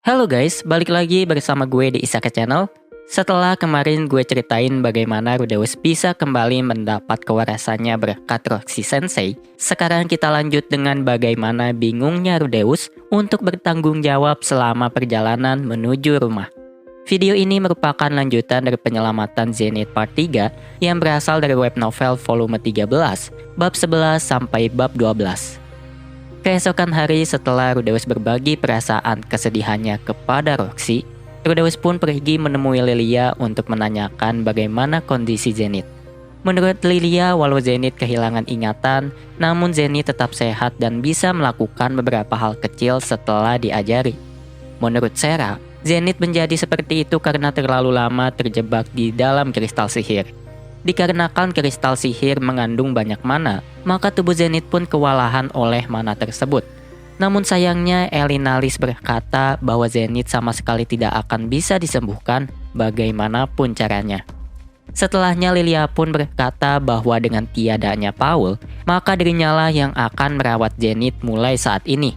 Halo guys, balik lagi bersama gue di Isaka Channel. Setelah kemarin gue ceritain bagaimana Rudeus bisa kembali mendapat kewarasannya berkat Roxy Sensei, sekarang kita lanjut dengan bagaimana bingungnya Rudeus untuk bertanggung jawab selama perjalanan menuju rumah. Video ini merupakan lanjutan dari penyelamatan Zenith Part 3 yang berasal dari web novel volume 13, bab 11 sampai bab 12. Keesokan hari setelah Rudeus berbagi perasaan kesedihannya kepada Roxy, Rudeus pun pergi menemui Lilia untuk menanyakan bagaimana kondisi Zenith. Menurut Lilia, walau Zenith kehilangan ingatan, namun Zenith tetap sehat dan bisa melakukan beberapa hal kecil setelah diajari. Menurut Sarah, Zenith menjadi seperti itu karena terlalu lama terjebak di dalam kristal sihir. Dikarenakan kristal sihir mengandung banyak mana, maka tubuh Zenith pun kewalahan oleh mana tersebut. Namun sayangnya Elinalis berkata bahwa Zenith sama sekali tidak akan bisa disembuhkan bagaimanapun caranya. Setelahnya Lilia pun berkata bahwa dengan tiadanya Paul, maka dirinya lah yang akan merawat Zenith mulai saat ini.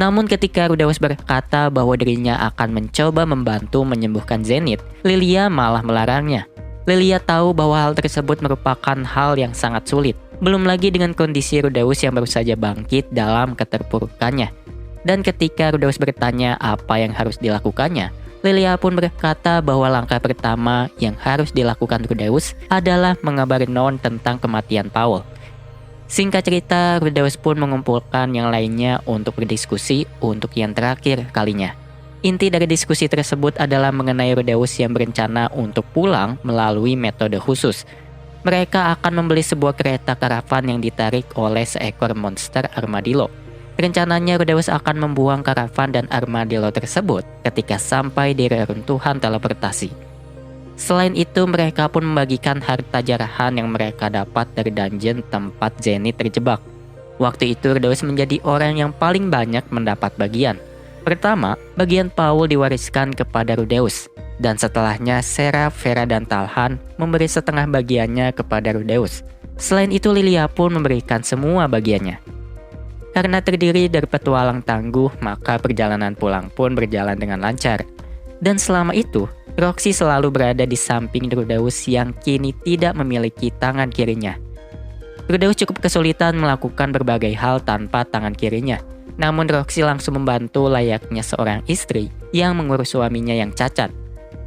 Namun ketika Rudeus berkata bahwa dirinya akan mencoba membantu menyembuhkan Zenith, Lilia malah melarangnya. Lilia tahu bahwa hal tersebut merupakan hal yang sangat sulit. Belum lagi dengan kondisi Rudeus yang baru saja bangkit dalam keterpurukannya. Dan ketika Rudeus bertanya apa yang harus dilakukannya, Lilia pun berkata bahwa langkah pertama yang harus dilakukan Rudeus adalah mengabari Non tentang kematian Paul. Singkat cerita, Rudeus pun mengumpulkan yang lainnya untuk berdiskusi untuk yang terakhir kalinya. Inti dari diskusi tersebut adalah mengenai Rudeus yang berencana untuk pulang melalui metode khusus. Mereka akan membeli sebuah kereta karavan yang ditarik oleh seekor monster armadillo. Rencananya Rudeus akan membuang karavan dan armadillo tersebut ketika sampai di reruntuhan teleportasi. Selain itu, mereka pun membagikan harta jarahan yang mereka dapat dari dungeon tempat Zenith terjebak. Waktu itu Rudeus menjadi orang yang paling banyak mendapat bagian. Pertama, bagian Paul diwariskan kepada Rudeus. Dan setelahnya Sarah, Vera, dan Talhan memberi setengah bagiannya kepada Rudeus. Selain itu Lilia pun memberikan semua bagiannya. Karena terdiri dari petualang tangguh, maka perjalanan pulang pun berjalan dengan lancar. Dan selama itu, Roxy selalu berada di samping Rudeus yang kini tidak memiliki tangan kirinya. Rudeus cukup kesulitan melakukan berbagai hal tanpa tangan kirinya. Namun Roxy langsung membantu layaknya seorang istri yang mengurus suaminya yang cacat.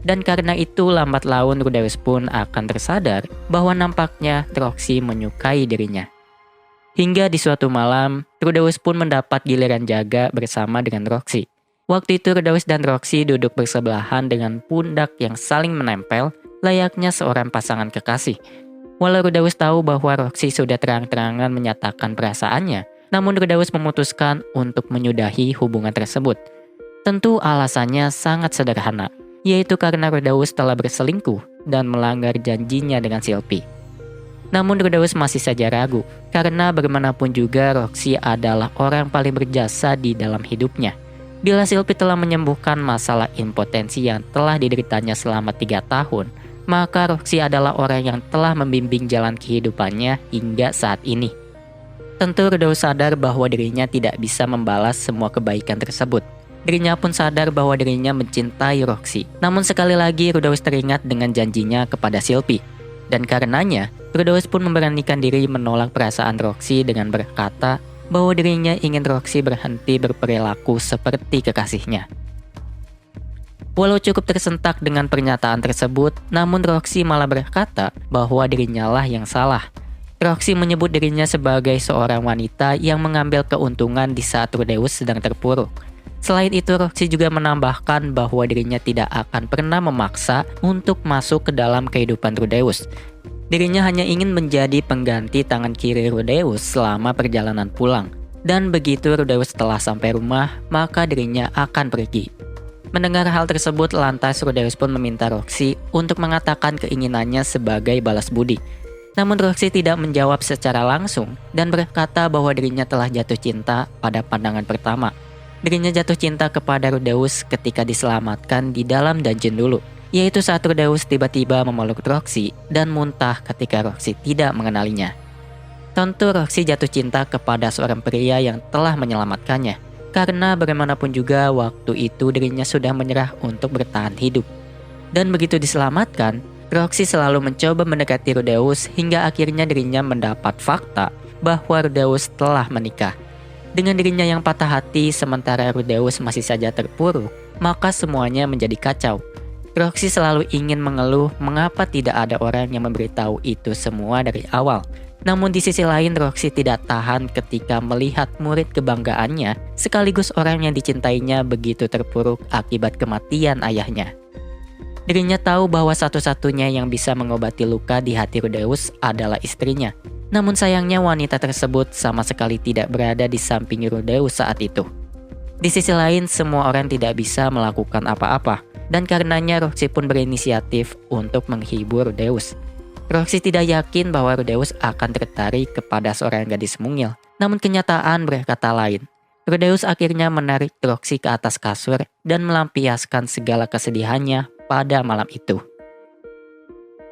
Dan karena itu lambat laun Rudeus pun akan tersadar bahwa nampaknya Roxy menyukai dirinya. Hingga di suatu malam, Rudeus pun mendapat giliran jaga bersama dengan Roxy. Waktu itu Rudeus dan Roxy duduk bersebelahan dengan pundak yang saling menempel layaknya seorang pasangan kekasih. Walau Rudeus tahu bahwa Roxy sudah terang-terangan menyatakan perasaannya, namun Rudeus memutuskan untuk menyudahi hubungan tersebut. Tentu alasannya sangat sederhana, yaitu karena Rudeus telah berselingkuh dan melanggar janjinya dengan Sylvie. Namun Rudeus masih saja ragu, karena bagaimanapun juga Roxy adalah orang paling berjasa di dalam hidupnya. Bila Sylvie telah menyembuhkan masalah impotensi yang telah dideritanya selama 3 tahun, maka Roxy adalah orang yang telah membimbing jalan kehidupannya hingga saat ini. Tentu Rudeus sadar bahwa dirinya tidak bisa membalas semua kebaikan tersebut. Dirinya pun sadar bahwa dirinya mencintai Roxy. Namun sekali lagi Rudeus teringat dengan janjinya kepada Sylvie. Dan karenanya, Rudeus pun memberanikan diri menolak perasaan Roxy dengan berkata bahwa dirinya ingin Roxy berhenti berperilaku seperti kekasihnya. Walau cukup tersentak dengan pernyataan tersebut, namun Roxy malah berkata bahwa dirinya lah yang salah. Roxy menyebut dirinya sebagai seorang wanita yang mengambil keuntungan di saat Rudeus sedang terpuruk. Selain itu, Roxy juga menambahkan bahwa dirinya tidak akan pernah memaksa untuk masuk ke dalam kehidupan Rudeus. Dirinya hanya ingin menjadi pengganti tangan kiri Rudeus selama perjalanan pulang. Dan begitu Rudeus telah sampai rumah, maka dirinya akan pergi. Mendengar hal tersebut, lantas Rudeus pun meminta Roxy untuk mengatakan keinginannya sebagai balas budi. Namun Roxy tidak menjawab secara langsung dan berkata bahwa dirinya telah jatuh cinta pada pandangan pertama. Dirinya jatuh cinta kepada Rudeus ketika diselamatkan di dalam dungeon dulu, yaitu saat Rudeus tiba-tiba memeluk Roxy dan muntah ketika Roxy tidak mengenalinya. Tentu Roxy jatuh cinta kepada seorang pria yang telah menyelamatkannya. Karena bagaimanapun juga waktu itu dirinya sudah menyerah untuk bertahan hidup. Dan begitu diselamatkan, Roxy selalu mencoba mendekati Rudeus hingga akhirnya dirinya mendapat fakta bahwa Rudeus telah menikah. Dengan dirinya yang patah hati sementara Rudeus masih saja terpuruk, maka semuanya menjadi kacau. Roxy selalu ingin mengeluh mengapa tidak ada orang yang memberitahu itu semua dari awal. Namun di sisi lain Roxy tidak tahan ketika melihat murid kebanggaannya sekaligus orang yang dicintainya begitu terpuruk akibat kematian ayahnya. Dirinya tahu bahwa satu-satunya yang bisa mengobati luka di hati Rudeus adalah istrinya. Namun sayangnya wanita tersebut sama sekali tidak berada di samping Rudeus saat itu. Di sisi lain semua orang tidak bisa melakukan apa-apa dan karenanya Roxy pun berinisiatif untuk menghibur Rudeus. Roxy tidak yakin bahwa Rudeus akan tertarik kepada seorang gadis mungil. Namun kenyataan berkata lain. Rudeus akhirnya menarik Roxy ke atas kasur dan melampiaskan segala kesedihannya pada malam itu.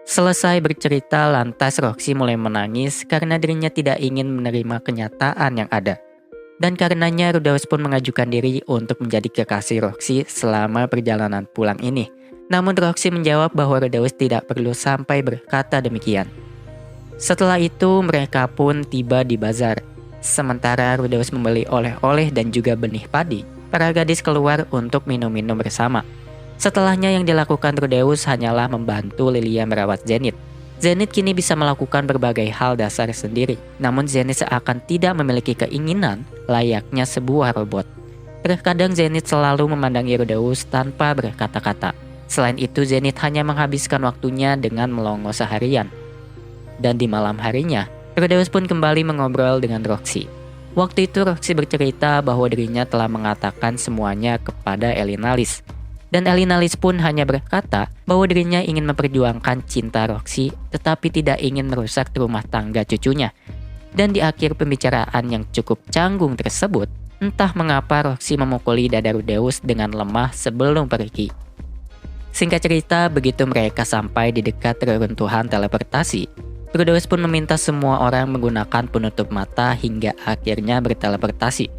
Selesai bercerita, lantas Roxy mulai menangis karena dirinya tidak ingin menerima kenyataan yang ada. Dan karenanya Rudeus pun mengajukan diri untuk menjadi kekasih Roxy selama perjalanan pulang ini. Namun Roxy menjawab bahwa Rudeus tidak perlu sampai berkata demikian. Setelah itu mereka pun tiba di bazar. Sementara Rudeus membeli oleh-oleh dan juga benih padi, para gadis keluar untuk minum-minum bersama. Setelahnya yang dilakukan Rudeus hanyalah membantu Lilia merawat Zenith. Zenith kini bisa melakukan berbagai hal dasar sendiri, namun Zenith seakan tidak memiliki keinginan layaknya sebuah robot. Terkadang Zenith selalu memandangi Rudeus tanpa berkata-kata. Selain itu Zenith hanya menghabiskan waktunya dengan melongo seharian. Dan di malam harinya, Rudeus pun kembali mengobrol dengan Roxy. Waktu itu Roxy bercerita bahwa dirinya telah mengatakan semuanya kepada Elinalis. Dan Elinalis pun hanya berkata bahwa dirinya ingin memperjuangkan cinta Roxy tetapi tidak ingin merusak rumah tangga cucunya. Dan di akhir pembicaraan yang cukup canggung tersebut, entah mengapa Roxy memukuli dada Rudeus dengan lemah sebelum pergi. Singkat cerita, begitu mereka sampai di dekat reruntuhan teleportasi, Rudeus pun meminta semua orang menggunakan penutup mata hingga akhirnya berteleportasi.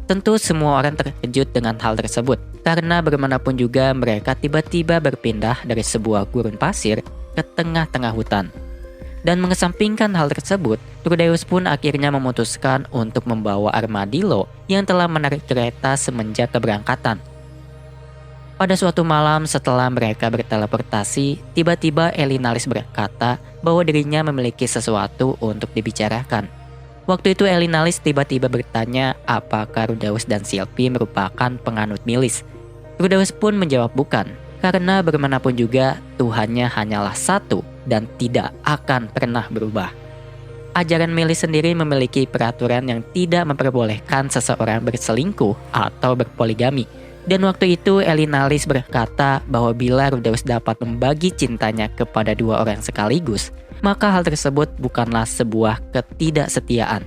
Tentu semua orang terkejut dengan hal tersebut, karena bagaimanapun juga mereka tiba-tiba berpindah dari sebuah gurun pasir ke tengah-tengah hutan. Dan mengesampingkan hal tersebut, Rudeus pun akhirnya memutuskan untuk membawa Armadillo yang telah menarik kereta semenjak keberangkatan. Pada suatu malam setelah mereka berteleportasi, tiba-tiba Elinalis berkata bahwa dirinya memiliki sesuatu untuk dibicarakan. Waktu itu Elinalis tiba-tiba bertanya apakah Rudeus dan Sylvie merupakan penganut milis. Rudeus pun menjawab bukan, karena bagaimanapun juga Tuhannya hanyalah satu dan tidak akan pernah berubah. Ajaran milis sendiri memiliki peraturan yang tidak memperbolehkan seseorang berselingkuh atau berpoligami. Dan waktu itu Elinalis berkata bahwa bila Rudeus dapat membagi cintanya kepada dua orang sekaligus, maka hal tersebut bukanlah sebuah ketidaksetiaan.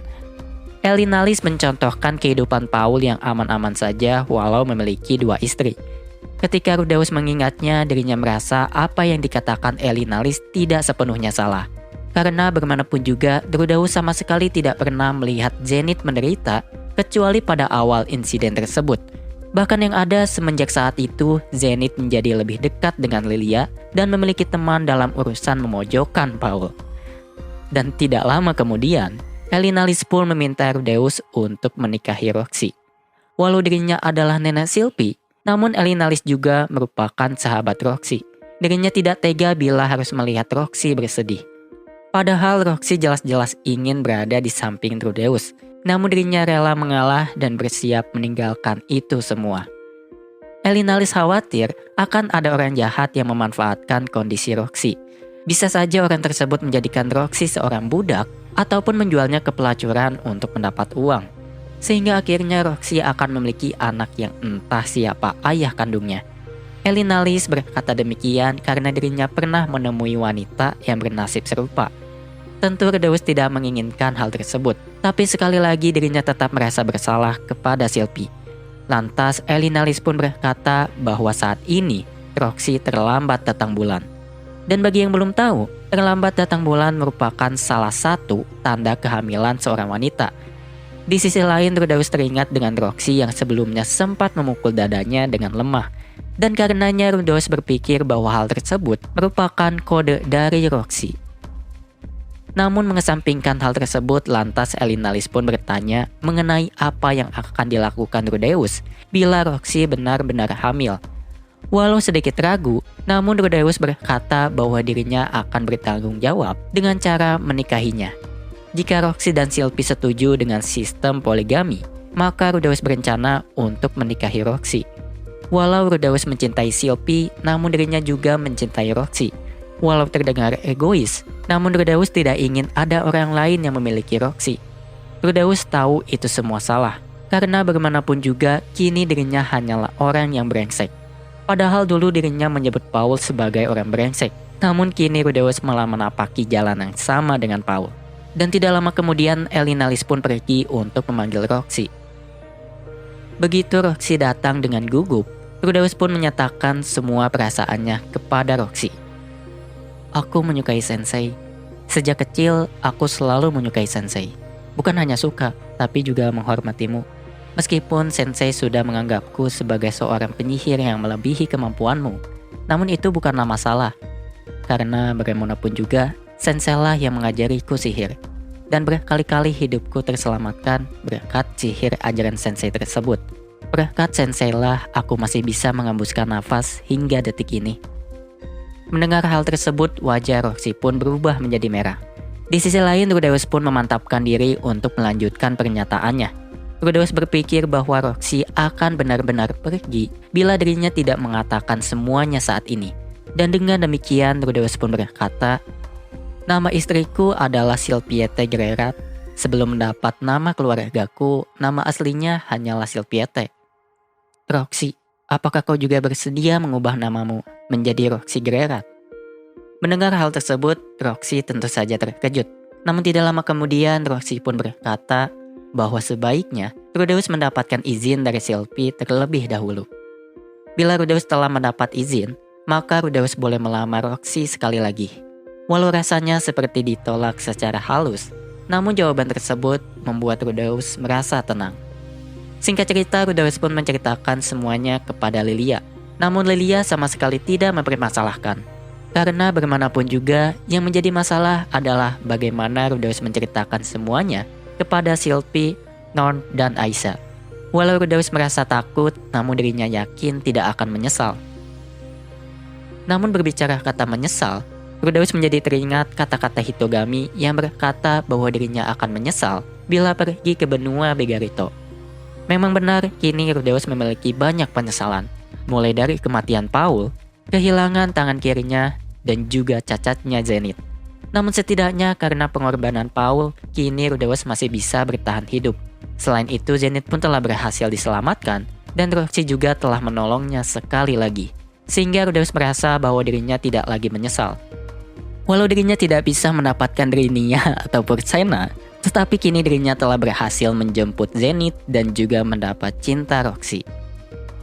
Elinalis mencontohkan kehidupan Paul yang aman-aman saja walau memiliki dua istri. Ketika Rudeus mengingatnya, dirinya merasa apa yang dikatakan Elinalis tidak sepenuhnya salah. Karena bagaimanapun juga, Rudeus sama sekali tidak pernah melihat Zenith menderita kecuali pada awal insiden tersebut. Bahkan yang ada semenjak saat itu, Zenith menjadi lebih dekat dengan Lilia dan memiliki teman dalam urusan memojokkan Paul. Dan tidak lama kemudian, Elinalis pun meminta Rudeus untuk menikahi Roxy. Walau dirinya adalah nenek Sylvie, namun Elinalis juga merupakan sahabat Roxy. Dirinya tidak tega bila harus melihat Roxy bersedih. Padahal Roxy jelas-jelas ingin berada di samping Rudeus. Namun dirinya rela mengalah dan bersiap meninggalkan itu semua. Elinalis khawatir akan ada orang jahat yang memanfaatkan kondisi Roxy. Bisa saja orang tersebut menjadikan Roxy seorang budak ataupun menjualnya ke pelacuran untuk mendapat uang. Sehingga akhirnya Roxy akan memiliki anak yang entah siapa ayah kandungnya. Elinalis berkata demikian karena dirinya pernah menemui wanita yang bernasib serupa. Tentu Rudeus tidak menginginkan hal tersebut, tapi sekali lagi dirinya tetap merasa bersalah kepada Sylvie. Lantas Elinalis pun berkata bahwa saat ini Roxy terlambat datang bulan. Dan bagi yang belum tahu, terlambat datang bulan merupakan salah satu tanda kehamilan seorang wanita. Di sisi lain, Rudeus teringat dengan Roxy yang sebelumnya sempat memukul dadanya dengan lemah. Dan karenanya Rudeus berpikir bahwa hal tersebut merupakan kode dari Roxy. Namun mengesampingkan hal tersebut, lantas Elinalis pun bertanya mengenai apa yang akan dilakukan Rudeus bila Roxy benar-benar hamil. Walau sedikit ragu, namun Rudeus berkata bahwa dirinya akan bertanggung jawab dengan cara menikahinya. Jika Roxy dan Sylvie setuju dengan sistem poligami, maka Rudeus berencana untuk menikahi Roxy. Walau Rudeus mencintai Sylvie, namun dirinya juga mencintai Roxy. Walau terdengar egois, namun Rudeus tidak ingin ada orang lain yang memiliki Roxy. Rudeus tahu itu semua salah, karena bagaimanapun juga kini dirinya hanyalah orang yang brengsek. Padahal dulu dirinya menyebut Paul sebagai orang brengsek, namun kini Rudeus malah menapaki jalan yang sama dengan Paul. Dan tidak lama kemudian Elinalis pun pergi untuk memanggil Roxy. Begitu Roxy datang dengan gugup, Rudeus pun menyatakan semua perasaannya kepada Roxy. Aku menyukai Sensei. Sejak kecil aku selalu menyukai Sensei. Bukan hanya suka, tapi juga menghormatimu. Meskipun Sensei sudah menganggapku sebagai seorang penyihir yang melebihi kemampuanmu, namun itu bukanlah masalah. Karena bagaimanapun juga, Sensei lah yang mengajariku sihir. Dan berkali-kali hidupku terselamatkan berkat sihir ajaran Sensei tersebut. Berkat Sensei lah aku masih bisa mengembuskan nafas hingga detik ini. Mendengar hal tersebut, wajah Roxy pun berubah menjadi merah. Di sisi lain, Rudeus pun memantapkan diri untuk melanjutkan pernyataannya. Rudeus berpikir bahwa Roxy akan benar-benar pergi bila dirinya tidak mengatakan semuanya saat ini. Dan dengan demikian, Rudeus pun berkata, "Nama istriku adalah Sylviette Grerat. Sebelum mendapat nama keluargaku, nama aslinya hanyalah Sylviette." "Roxy, apakah kau juga bersedia mengubah namamu menjadi Roxy Grerat?" Mendengar hal tersebut, Roxy tentu saja terkejut. Namun tidak lama kemudian, Roxy pun berkata bahwa sebaiknya Rudeus mendapatkan izin dari Sylvie terlebih dahulu. Bila Rudeus telah mendapat izin, maka Rudeus boleh melamar Roxy sekali lagi. Walau rasanya seperti ditolak secara halus, namun jawaban tersebut membuat Rudeus merasa tenang. Singkat cerita, Rudeus pun menceritakan semuanya kepada Lilia. Namun Lilia sama sekali tidak mempermasalahkan. Karena bagaimanapun juga, yang menjadi masalah adalah bagaimana Rudeus menceritakan semuanya kepada Sylvie, Norn, dan Aisyah. Walau Rudeus merasa takut, namun dirinya yakin tidak akan menyesal. Namun berbicara kata menyesal, Rudeus menjadi teringat kata-kata Hitogami yang berkata bahwa dirinya akan menyesal bila pergi ke benua Begarito. Memang benar, kini Rudeus memiliki banyak penyesalan, mulai dari kematian Paul, kehilangan tangan kirinya, dan juga cacatnya Zenith. Namun setidaknya karena pengorbanan Paul, kini Rudeus masih bisa bertahan hidup. Selain itu, Zenith pun telah berhasil diselamatkan, dan Roxy juga telah menolongnya sekali lagi. Sehingga Rudeus merasa bahwa dirinya tidak lagi menyesal. Walau dirinya tidak bisa mendapatkan Drinia atau Pursena, tetapi kini dirinya telah berhasil menjemput Zenith dan juga mendapat cinta Roxy.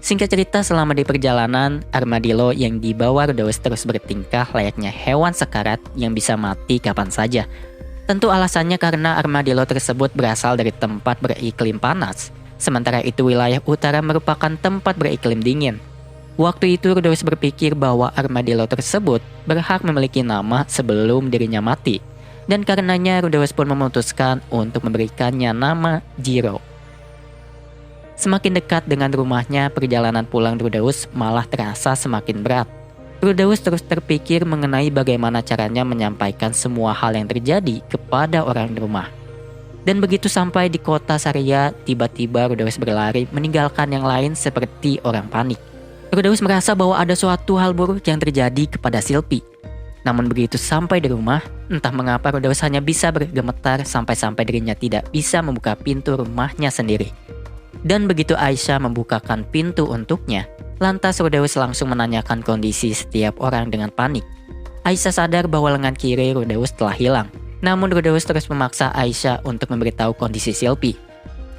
Singkat cerita, selama di perjalanan, armadillo yang dibawa Rudeus terus bertingkah layaknya hewan sekarat yang bisa mati kapan saja. Tentu alasannya karena armadillo tersebut berasal dari tempat beriklim panas, sementara itu wilayah utara merupakan tempat beriklim dingin. Waktu itu Rudeus berpikir bahwa armadillo tersebut berhak memiliki nama sebelum dirinya mati. Dan karenanya Rudeus pun memutuskan untuk memberikannya nama Jiro. Semakin dekat dengan rumahnya, perjalanan pulang Rudeus malah terasa semakin berat. Rudeus terus terpikir mengenai bagaimana caranya menyampaikan semua hal yang terjadi kepada orang di rumah. Dan begitu sampai di kota Saria, tiba-tiba Rudeus berlari meninggalkan yang lain seperti orang panik. Rudeus merasa bahwa ada suatu hal buruk yang terjadi kepada Sylvie. Namun begitu sampai di rumah, entah mengapa Rudeus hanya bisa bergemetar sampai-sampai dirinya tidak bisa membuka pintu rumahnya sendiri. Dan begitu Aisyah membukakan pintu untuknya, lantas Rudeus langsung menanyakan kondisi setiap orang dengan panik. Aisyah sadar bahwa lengan kiri Rudeus telah hilang. Namun Rudeus terus memaksa Aisyah untuk memberitahu kondisi Sylvie.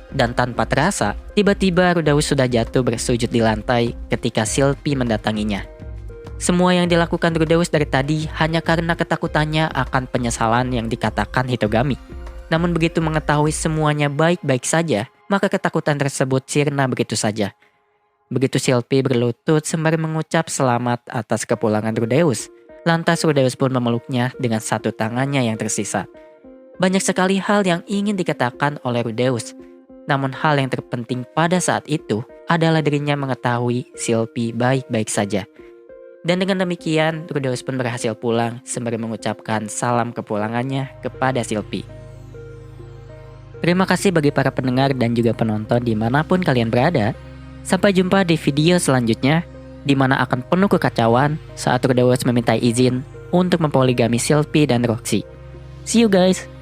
Dan tanpa terasa, tiba-tiba Rudeus sudah jatuh bersujud di lantai ketika Sylvie mendatanginya. Semua yang dilakukan Rudeus dari tadi hanya karena ketakutannya akan penyesalan yang dikatakan Hitogami. Namun begitu mengetahui semuanya baik-baik saja, maka ketakutan tersebut sirna begitu saja. Begitu Sylvie berlutut sembari mengucap selamat atas kepulangan Rudeus, lantas Rudeus pun memeluknya dengan satu tangannya yang tersisa. Banyak sekali hal yang ingin dikatakan oleh Rudeus, namun hal yang terpenting pada saat itu adalah dirinya mengetahui Sylvie baik-baik saja. Dan dengan demikian, Rudeus pun berhasil pulang sembari mengucapkan salam kepulangannya kepada Sylvie. Terima kasih bagi para pendengar dan juga penonton dimanapun kalian berada. Sampai jumpa di video selanjutnya, di mana akan penuh kekacauan saat Rudeus meminta izin untuk mempoligami Sylvie dan Roxy. See you guys!